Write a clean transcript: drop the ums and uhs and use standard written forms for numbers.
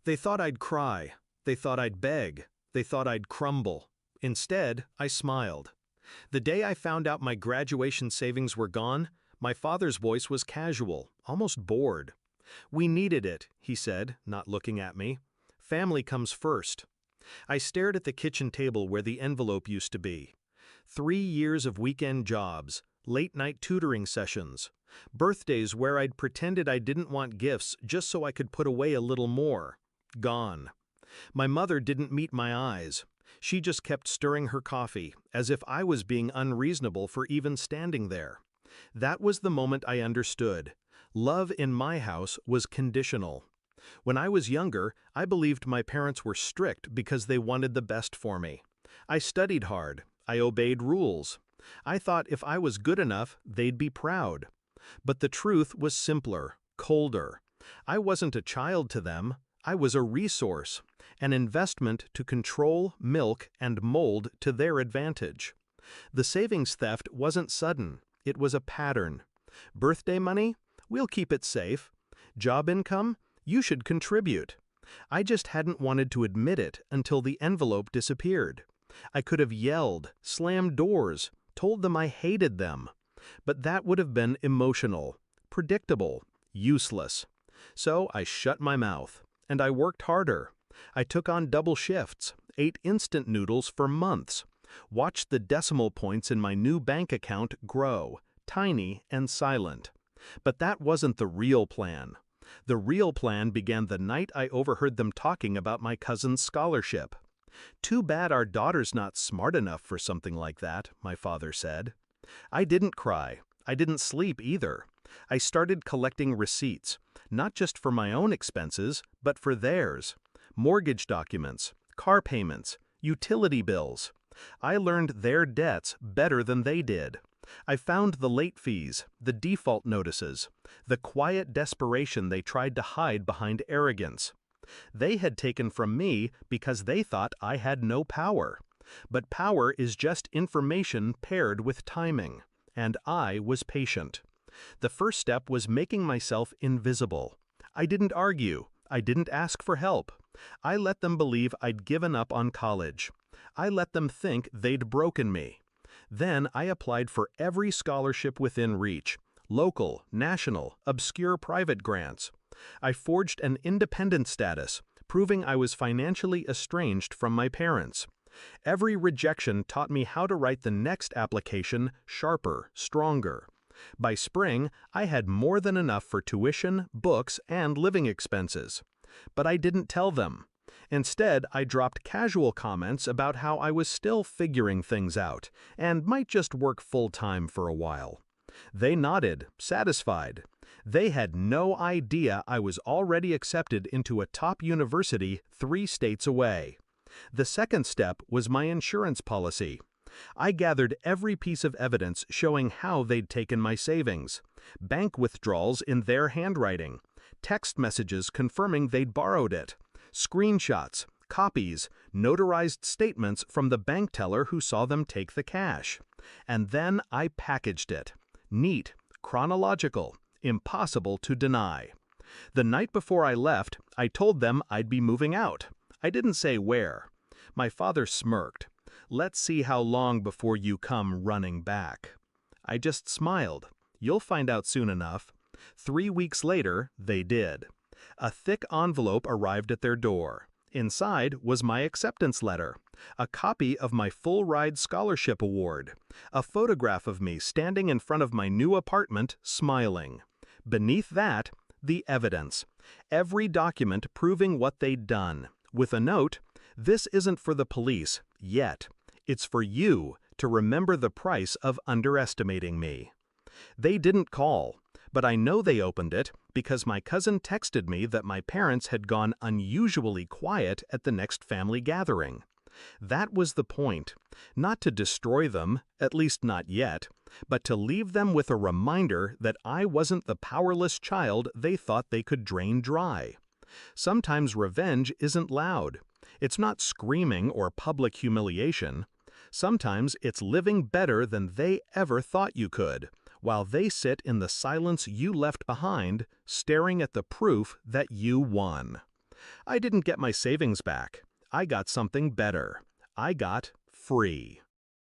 They thought I'd cry. They thought I'd beg. They thought I'd crumble. Instead, I smiled. The day I found out my graduation savings were gone, my father's voice was casual, almost bored. "We needed it," he said, not looking at me. "Family comes first." I stared at the kitchen table where the envelope used to be. 3 years of weekend jobs, late-night tutoring sessions, birthdays where I'd pretended I didn't want gifts just so I could put away a little more. Gone. My mother didn't meet my eyes. She just kept stirring her coffee, as if I was being unreasonable for even standing there. That was the moment I understood. Love in my house was conditional. When I was younger, I believed my parents were strict because they wanted the best for me. I studied hard. I obeyed rules. I thought if I was good enough, they'd be proud. But the truth was simpler, colder. I wasn't a child to them. I was a resource, an investment to control, milk, and mold to their advantage. The savings theft wasn't sudden. It was a pattern. Birthday money? We'll keep it safe. Job income? You should contribute. I just hadn't wanted to admit it until the envelope disappeared. I could have yelled, slammed doors, told them I hated them. But that would have been emotional, predictable, useless. So I shut my mouth, and I worked harder. I took on double shifts, ate instant noodles for months, watched the decimal points in my new bank account grow, tiny and silent. But that wasn't the real plan. The real plan began the night I overheard them talking about my cousin's scholarship. "Too bad our daughter's not smart enough for something like that," my father said. I didn't cry. I didn't sleep either. I started collecting receipts, not just for my own expenses, but for theirs. Mortgage documents, car payments, utility bills. I learned their debts better than they did. I found the late fees, the default notices, the quiet desperation they tried to hide behind arrogance. They had taken from me because they thought I had no power. But power is just information paired with timing, and I was patient. The first step was making myself invisible. I didn't argue. I didn't ask for help. I let them believe I'd given up on college. I let them think they'd broken me. Then I applied for every scholarship within reach, local, national, obscure private grants. I forged an independent status, proving I was financially estranged from my parents. Every rejection taught me how to write the next application sharper, stronger. By spring, I had more than enough for tuition, books, and living expenses. But I didn't tell them. Instead, I dropped casual comments about how I was still figuring things out and might just work full-time for a while. They nodded, satisfied. They had no idea I was already accepted into a top university 3 states away. The second step was my insurance policy. I gathered every piece of evidence showing how they'd taken my savings. Bank withdrawals in their handwriting. Text messages confirming they'd borrowed it. Screenshots, copies, notarized statements from the bank teller who saw them take the cash. And then I packaged it. Neat, chronological, impossible to deny. The night before I left, I told them I'd be moving out. I didn't say where. My father smirked. "Let's see how long before you come running back." I just smiled. "You'll find out soon enough." 3 weeks later, they did. A thick envelope arrived at their door. Inside was my acceptance letter, a copy of my full-ride scholarship award, a photograph of me standing in front of my new apartment, smiling. Beneath that, the evidence, every document proving what they'd done, with a note, "This isn't for the police, yet. It's for you to remember the price of underestimating me." They didn't call, but I know they opened it because my cousin texted me that my parents had gone unusually quiet at the next family gathering. That was the point, not to destroy them, at least not yet, but to leave them with a reminder that I wasn't the powerless child they thought they could drain dry. Sometimes revenge isn't loud. It's not screaming or public humiliation. Sometimes it's living better than they ever thought you could, while they sit in the silence you left behind, staring at the proof that you won. I didn't get my savings back. I got something better. I got free.